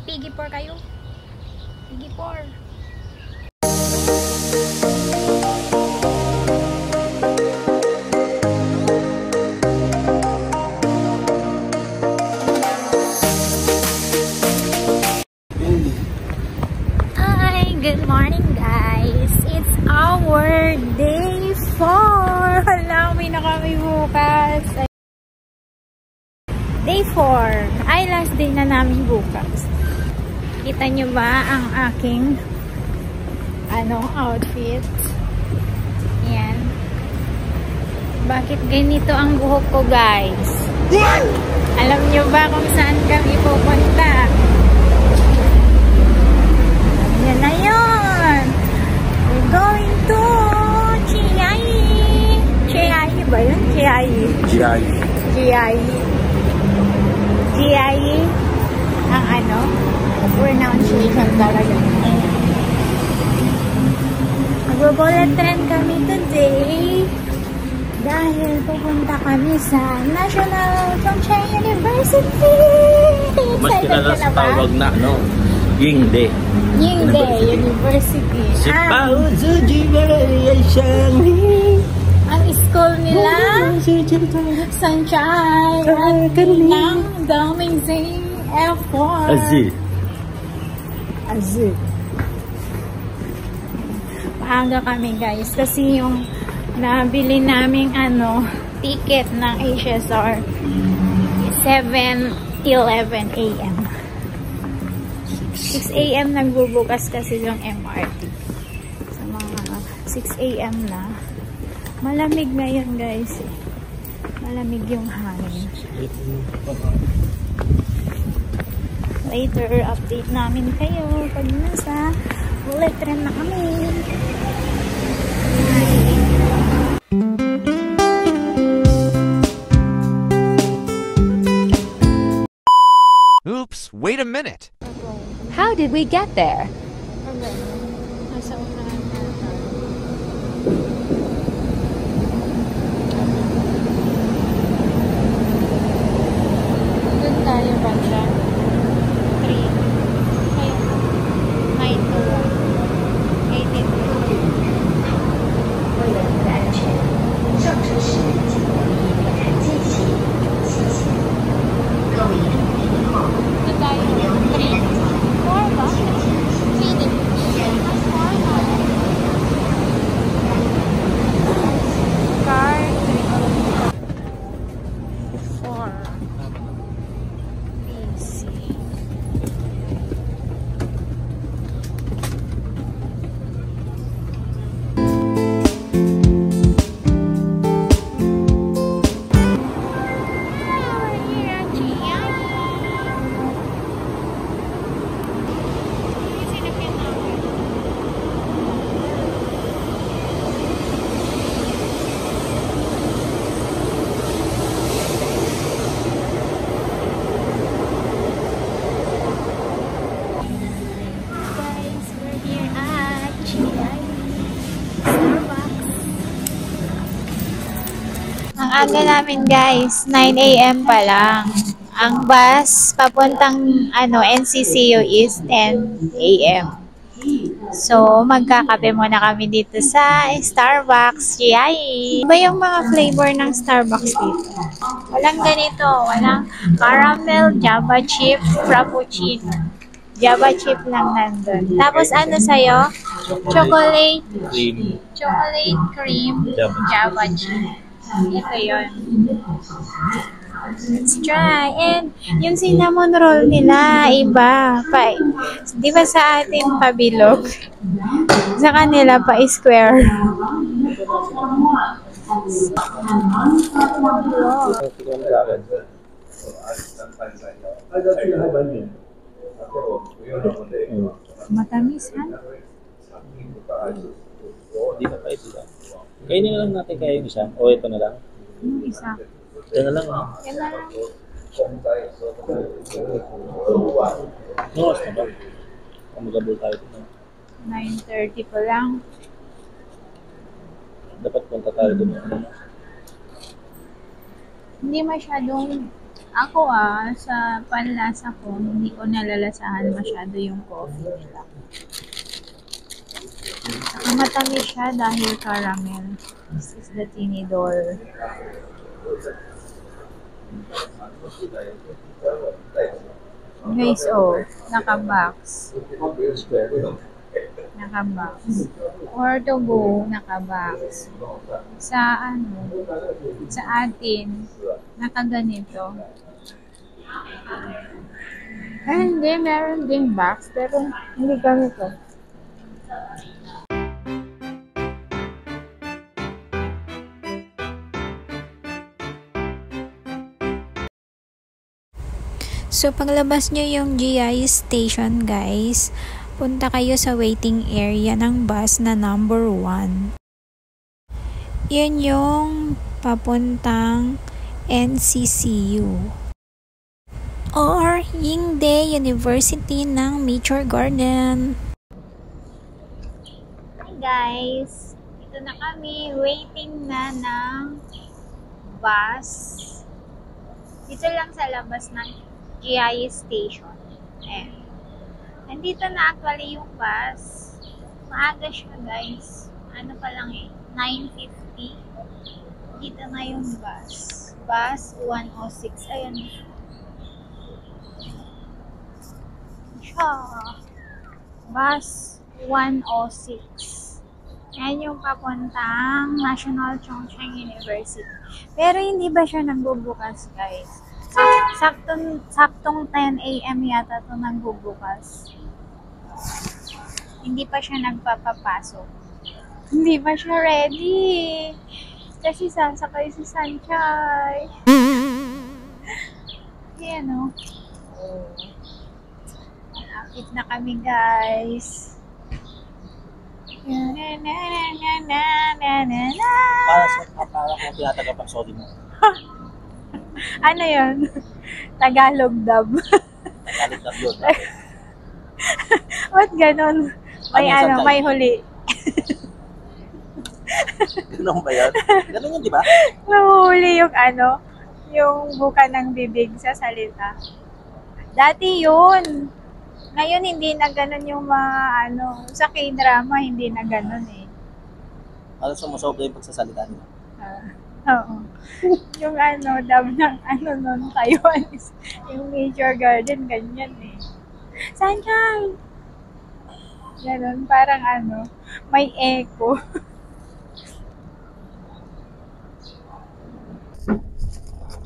Piggy por kayo. Piggy por. Hi, good morning guys. It's our day 4. Hala, may na kami bukas. Day 4. Ay, last day na namin bukas. Kita nyo ba ang aking outfit? Yan. Bakit ganito ang buhok ko, guys? Alam nyo ba kung saan kami pupunta? Yan na yun! We're going to Chiayi. Chiayi ba yun? Chiayi. Chiayi. Chiayi. Chiayi ang pronunciation talaga. Mag-bullet train kami today dahil pupunta kami sa National Chongqing University. Mas kilala sa tawag na, Yingde. Yingde University. Ang school nila, Sunshine at ng Daming Airport. Azul. Maaga kami guys kasi yung nabili naming ticket ng HSR 7:11 AM. 6 AM nagbubukas kasi yung MRT. Sa mga 6 AM na. Malamig ngayon guys. Malamig yung hangin. Later, update namin kayo pag nasa bullet train na kami. Oops, wait a minute. How did we get there? Nasa unahan na tayo. Doon tayo ba siya? 9 aga namin guys, 9 AM pa lang. Ang bus papuntang NCCU is 10 AM. So, magkakape muna kami dito sa Starbucks. Yay! Iba yung mga flavor ng Starbucks dito. Walang ganito. Walang caramel, java chip, frappuccino. Java chip lang nandun. Tapos ano sa'yo? Chocolate Cream. Chocolate cream, java chip. Ito yun. Let's try. And yung cinnamon roll nila, iba. Di ba sa atin pabilog? Sa kanila pa square. Matamis, ha? Hindi na pa ito. Kainin na lang natin kaya yung isa. O ito na lang. Yung isa. Ito na lang. Yan na lang. Oras na ba? Magabol tayo dito. 9:30 pa lang. Dapat punta tayo dito. Hindi masyadong Ako sa panlasa ko, hindi ko nalalasahan masyado yung coffee nila. Saka matamis siya dahil caramel. This is the tinidor. Guys, naka-box. Naka-box. Or to go, naka-box. Sa atin, nakaganito. Hindi, meron ding box, pero hindi ganito. So, paglabas nyo yung GI station, guys, punta kayo sa waiting area ng bus na number 1. Yun yung papuntang NCCU. Or Yingde University ng Nature Garden. Hi guys! Ito na kami. Waiting na ng bus. Dito lang sa labas ng GI station. Nandito na actually yung bus. Maaga siya guys. Ano pa lang 9:50. Dito na yung bus. Bus 106. Ayan siya. Bus 106. Yan yung papuntang National Chongqing University. Pero hindi ba siya nagbubukas guys? Saktong 10 AM yata ito nagbubukas. Hindi pa siya nagpapapasok. Hindi pa siya ready. Kasi sasakay si Sanchay. Ayan Malapit na kami guys. Para kung tinatagapang sorry mo. Ano yun? Tagalog dub. Tagalog dub yun. Ba't ganon? May huli. Ganun ba yan? Ganun yun, di ba? Mahuli yung buka ng bibig sa salita. Dati yun. Ngayon hindi na ganon yung mga sa K-drama hindi na ganon Ano sumusobra yung pagsasalita nila? Oo. Yung dub ng nun, Taiwan is yung Nature Garden, ganyan Sunshine! Ganon, parang may echo.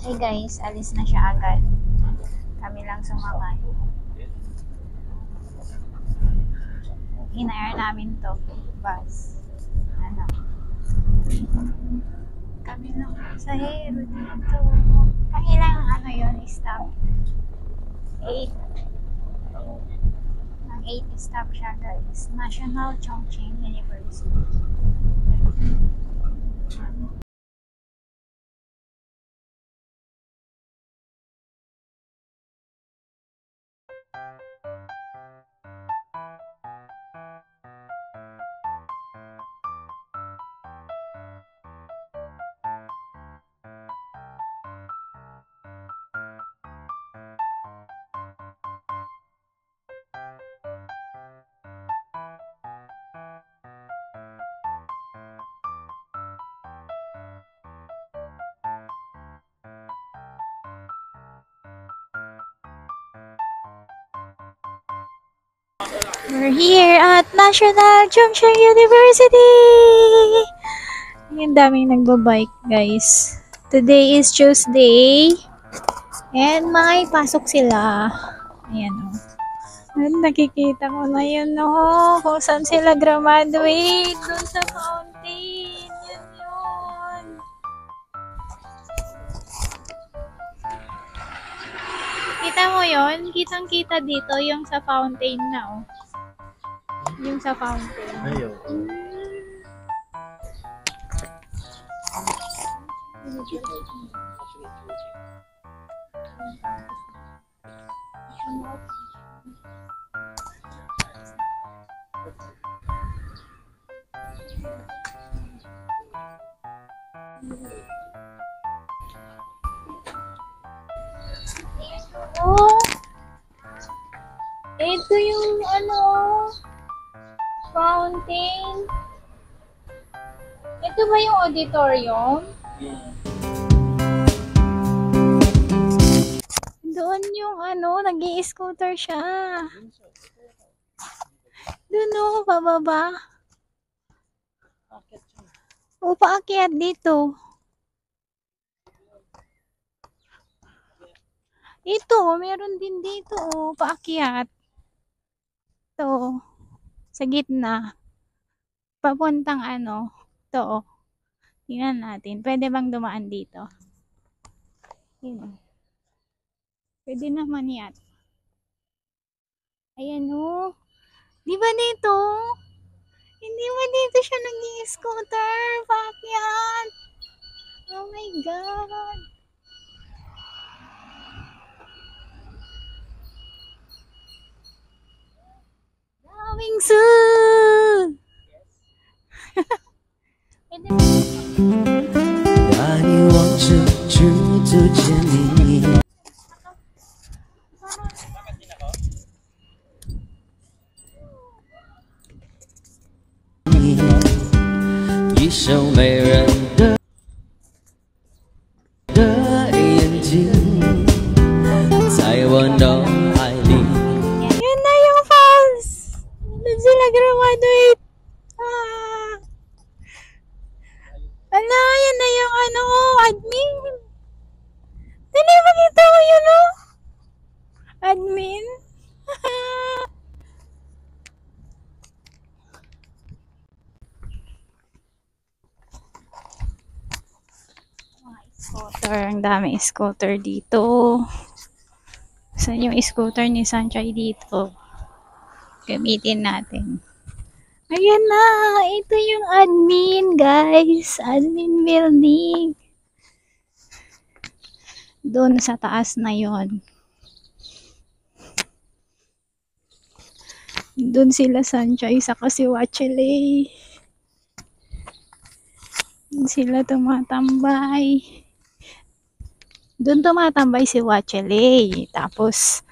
Hey guys, alis na siya agad. Kami lang sumakay. Hinair namin to bus. Kami lang sa hero dito. Pangilang yun, stop? 8. Ang 8 stop siya guys. National Chongqing University. We're here at National Chongqing University! Ang daming nagbabike, guys. Today is Tuesday. And pasok sila. Ayan And nakikita ko na yun kung saan sila graduate. Doon sa fountain. Yan yun. Kita mo yun? Kitang-kita dito yung sa fountain na Yung sa fountain. Ayaw. Oh, ito yung ano, fountain. Ito ba yung auditorium? Doon yung ano, nag-i-scooter siya. Doon o, pababa. O, paakyat dito. Ito, meron din dito o, paakyat. Ito, sa gitna. Papuntang ano, ito o. Tingnan natin, pwede bang dumaan dito? Yun o. Pwede naman yan. Ayan o. Di ba dito? Hindi ba dito siya nag-i-scooter? Paakyat. Oh my God. Daming soon! Pwede ba? 那你望着只走见你，一双迷人的眼睛，在我脑海里。 Yan na yung falls! Doon sila graduate. Ah. Ala, yan na yung ano, admin. Dali, makita ko yun, oh. Admin. Scooter, ang dami scooter dito. Saan yung scooter ni Sanchay dito? Gamitin natin. Ayan na, ito yung admin, guys. Admin building. Doon sa taas na yon. Doon sila Sanchay sa si Wachele. Doon sila tumatambay. Doon tumatambay si Wachele. Tapos,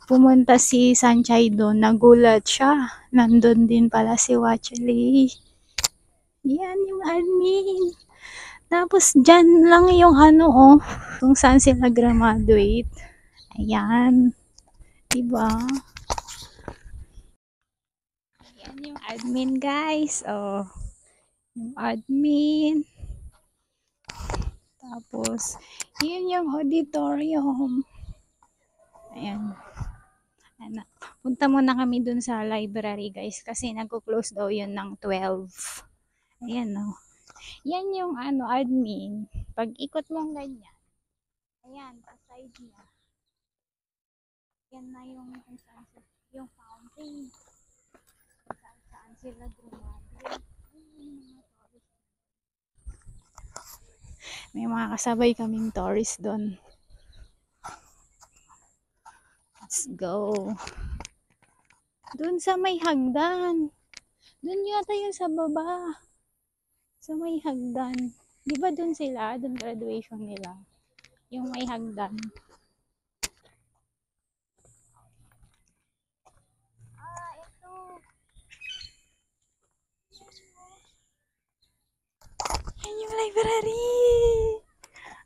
pumunta si Sanchay doon. Nagulat siya. Nandun din pala si Wachele. Yan yung admin. Tapos, dyan lang yung ano, oh. Kung saan sila graduate. Ayan. Diba? Ayan yung admin, guys. Oh. Yung admin. Tapos, yun yung auditorium. Ayan. Ayan. Punta muna kami dun sa library, guys. Kasi nagko-close daw yun ng 12. Ayan, no. Yan yung ano, admin. Pag ikot mong ganyan. Ayan, pa-side niya. Yan na yung kung saan yung fountain. Kung saan sila graduate. May mga kasabay kaming tourist doon. Let's go. Doon sa may hagdan. Doon yata yung sa baba. Sa may hagdan. Di ba doon sila? Doon graduation nila. Yung may hagdan. Ah, ito. Yan yung library.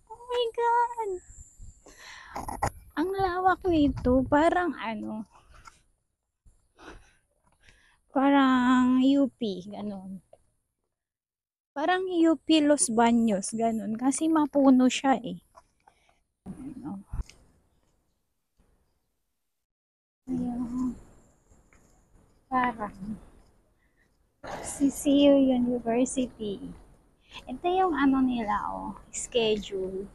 Oh my God. Ang lawak nito. Parang ano. Parang UP. Ganon. Parang UP Los Baños. Ganon. Kasi mapuno siya eh. Ano. Ayan. Parang CCU University. Ito yung ano nila, oh, schedule.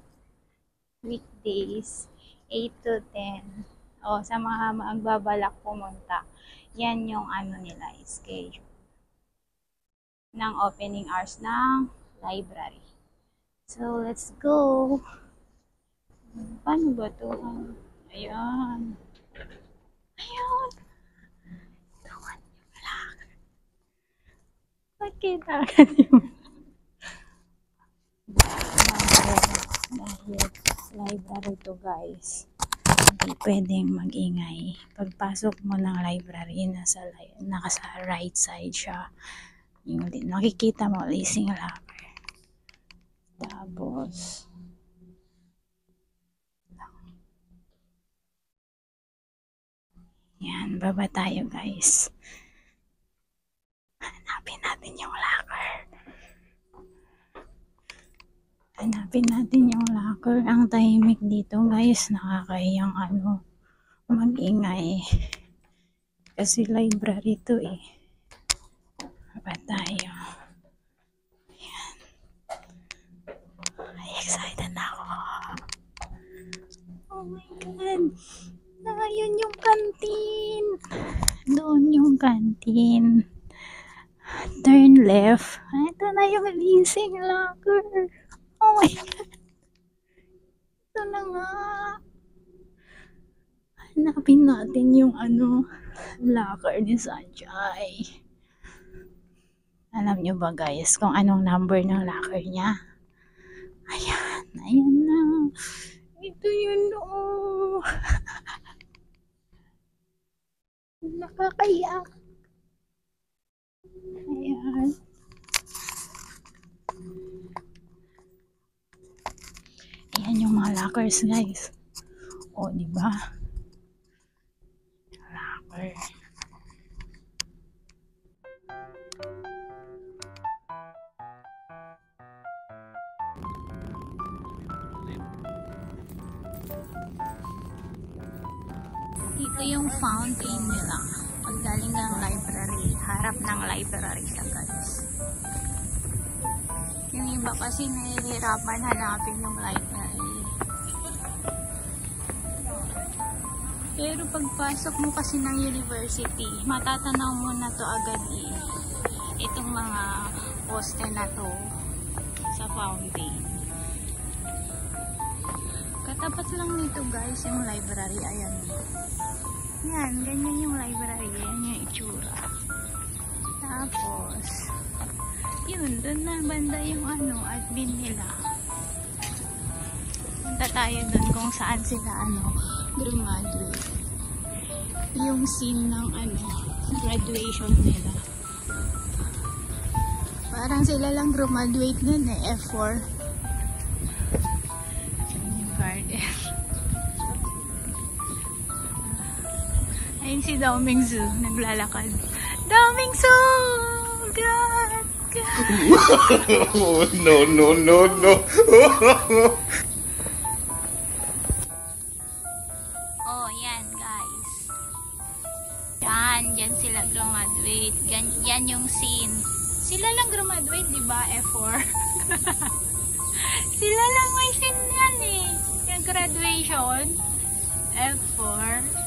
Weekdays, 8 to 10. Oh, sa mga magbabalak pumunta. Yan yung ano nila, schedule. Ng opening hours ng library. So, let's go. Paano ba to? Ayan. Ayan. Tuwan yung black. Magkita ka yung dahil library to, guys. hindi pwedeng magingay. Pagpasok mo ng library, nasa right side siya. Yung nakikita mo, leasing locker. Tapos, yan, baba tayo guys. Hanapin natin yung locker. Hanapin natin yung locker. Ang tahimik dito guys, nakakahiyang mag-ingay. Kasi library to eh. Baba tayo. Ayan. Ay, excited ako. Oh my God. Ayun yung canteen. Doon yung canteen. Turn left. Ito na yung leasing locker. Oh my God. Ito na nga. Hanapin natin yung locker ni Sanjay. Alam nyo ba guys kung anong number ng locker niya? Ayan. Ayan na. Ito yun oh. Nakakayak. Ayan. Ayan yung mga lockers guys. O, diba? Locker. Dito yung fountain nila. Pag galing ng library, harap ng library siya guys. Yung iba kasi nahihirapan hanapin yung library. Pero pagpasok mo kasi ng university, matatanaw mo na to agad eh. Itong mga poste na to sa fountain. Katapat lang nito guys yung library. Ayan. Yan, ganyan yung library. Yan yung itsura. Tapos, yun, doon na banda yung admin nila. Punta tayo doon kung saan sila graduate. Yung scene ng graduation nila. Parang sila lang graduate nun eh, F4. Yung garden. Ayun si Dao Mingsu, naglalakad. Dao Mingsu! God! God! No. Oh, yan guys. Yan sila graduate. Yan yung scene. Sila lang graduate, di ba? F4. Sila lang may scene yan eh. Yung graduation. F4.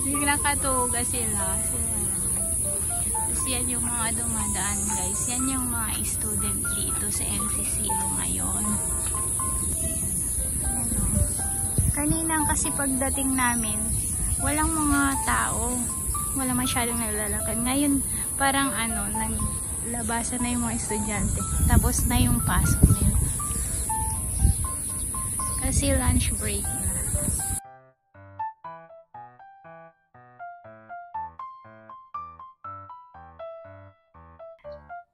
Nakatuga sila. Tapos yan yung mga dumadaan guys. Yan yung mga student dito sa NCCU ngayon. Kanina kasi pagdating namin, walang mga tao. Wala masyadong naglalakad. Ngayon, parang naglabasan na yung mga estudyante. Tapos na yung pasok nila. Kasi lunch break na.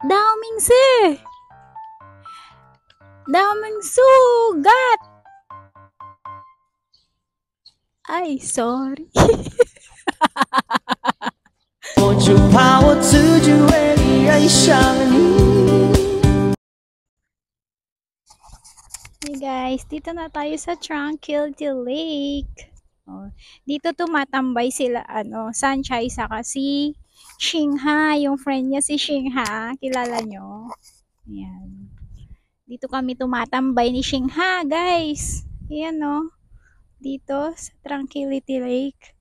Dao Mingsu! Dao Mingsu! Gat! Ay, sorry. Hey guys, dito na tayo sa Tranquility Lake. Oh, dito tumatambay sila Sanjay saka si Xingha, yung friend niya si Xingha, kilala nyo? Ayan. Dito kami tumatambay ni Xingha, guys. Ayan dito sa Tranquility Lake.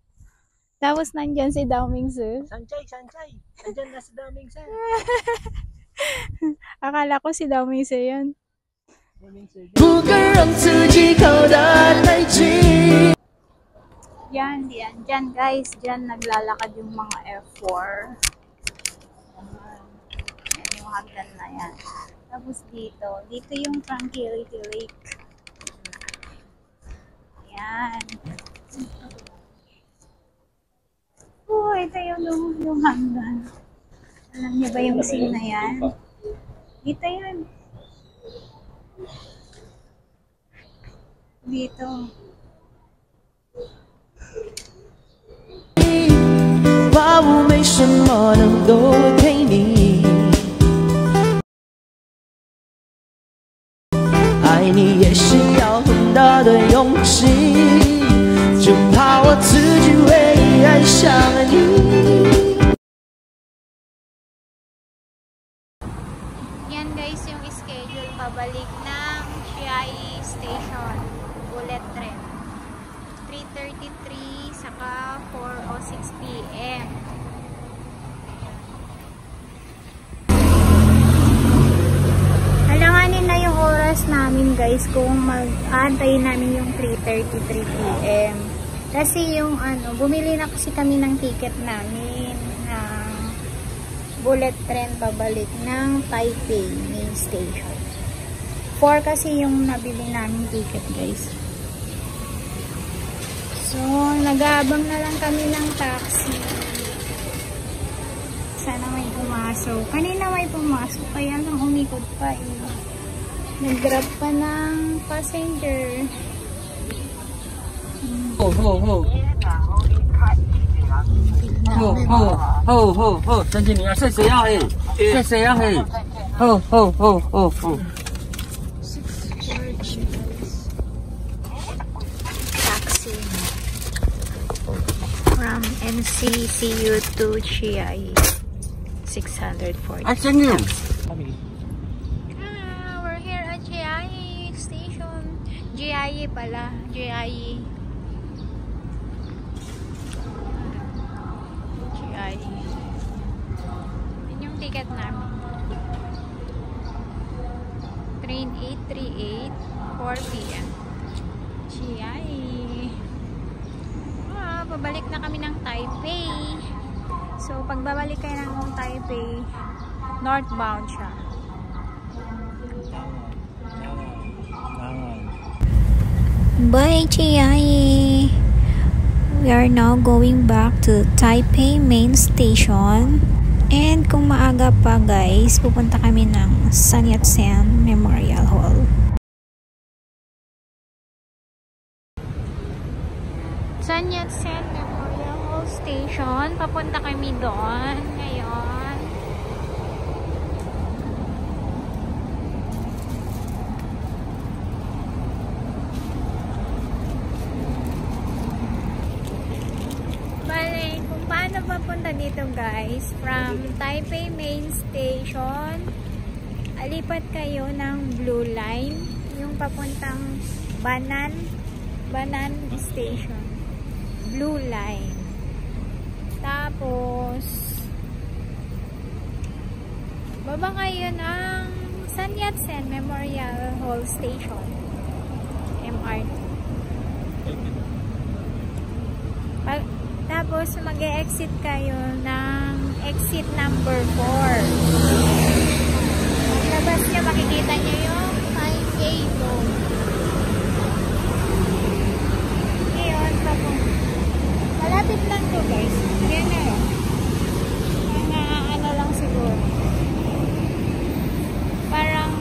Tapos nandyan si Dao Mingsu. Sanjay! Nandyan na si Dao Mingsu. Akala ko si Dao Mingsu yun. Diyan guys, diyan naglalakad yung mga F4. Yan yung hagdan na yan. Tapos dito yung Tranquility Lake. Yan. Dito yung hanggan. Alam niyo ba yung scene na yan? Dito yan. Dito. Babu 没什么能够陪你，爱你也需要很大的勇气，就怕我自己会爱上了你。 Yan guys yung schedule pabalik ng Chiayi Station. Bullet train. 3:33 saka 4:06 PM. Halanganin na yung oras namin guys kung mag-aantay namin yung 3:33 PM. Kasi yung bumili na kasi kami ng ticket namin na bullet train pabalik ng Taipei main station. 4 kasi yung nabili namin ticket guys. So, nag-aabang na lang kami ng taxi. Sana may pumasok. Kanina may pumasok, kaya lang umikot pa eh. Nag-grab pa ng passenger. 陈经理啊，谁要嘿？谁要嘿？吼吼吼吼吼！ Taxi from NCCU to Chiayi. 640. 哎，经理。 We're here at Chiayi Station. Chiayi pala. Chiayi. Yun yung ticket namin. Train 838, 4 PM. Chiayi. Pabalik na kami ng Taipei. So, pag babalik kayo ng Taipei, northbound siya. Bye, Chiayi! We are now going back to Taipei main station. And kung maaga pa guys, pupunta kami ng Sun Yat-sen Memorial Hall. Sun Yat-sen Memorial Hall Station. Papunta kami doon ngayon. Bale, kung paano papunta dito guys, from Taipei Main Station, alipat kayo ng Blue Line, yung papuntang Banan Station. Blue Line. Tapos, baba kayo ng Sun Yat-sen Memorial Hall Station. MRT. Tapos, mag-e-exit kayo ng exit number 4. Labas nyo, makikita nyo yung Taipei Dome. Ngayon, malapit lang to guys. Yan na yun. Mga ano lang siguro. Parang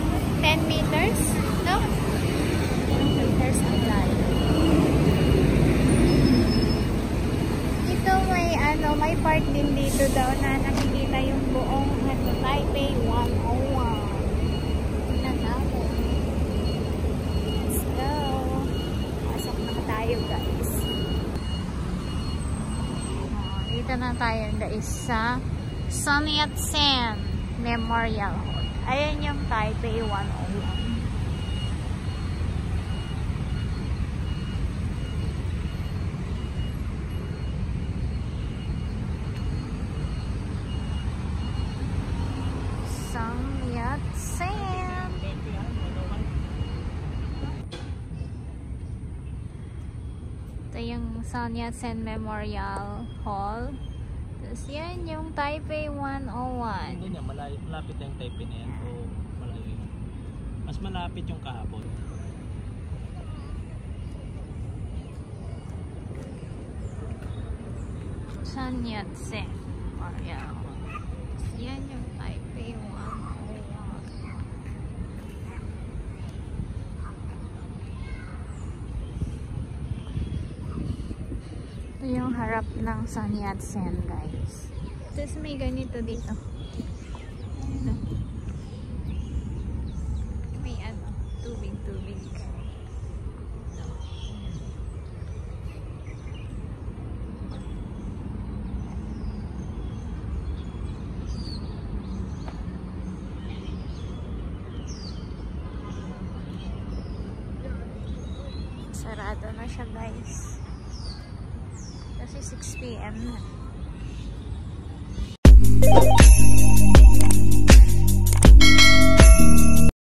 10 meters, no? 10 meters ang layo. May part din dito daw na nakikita yung buong Taipei 101. Tingnan natin. Let's go. Pasok na tayo guys. Dito na tayo guys sa Sun Yat-sen Memorial Hall. Ayan yung Taipei 101. Ito yung Sun Yat-sen Memorial Hall. Tapos yan yung Taipei 101. Doon yan, malapit na yung Taipei na yan. So, malayo yun. Mas malapit yung kahapon. Sun Yat-sen. Ayan. Yan yung Taipei 101. Ito yung harap ng Sun Yat-sen, guys. Tapos may ganito dito. Ito. May ano, tubig-tubig. Sarado na siya, guys. Kasi 6 PM na.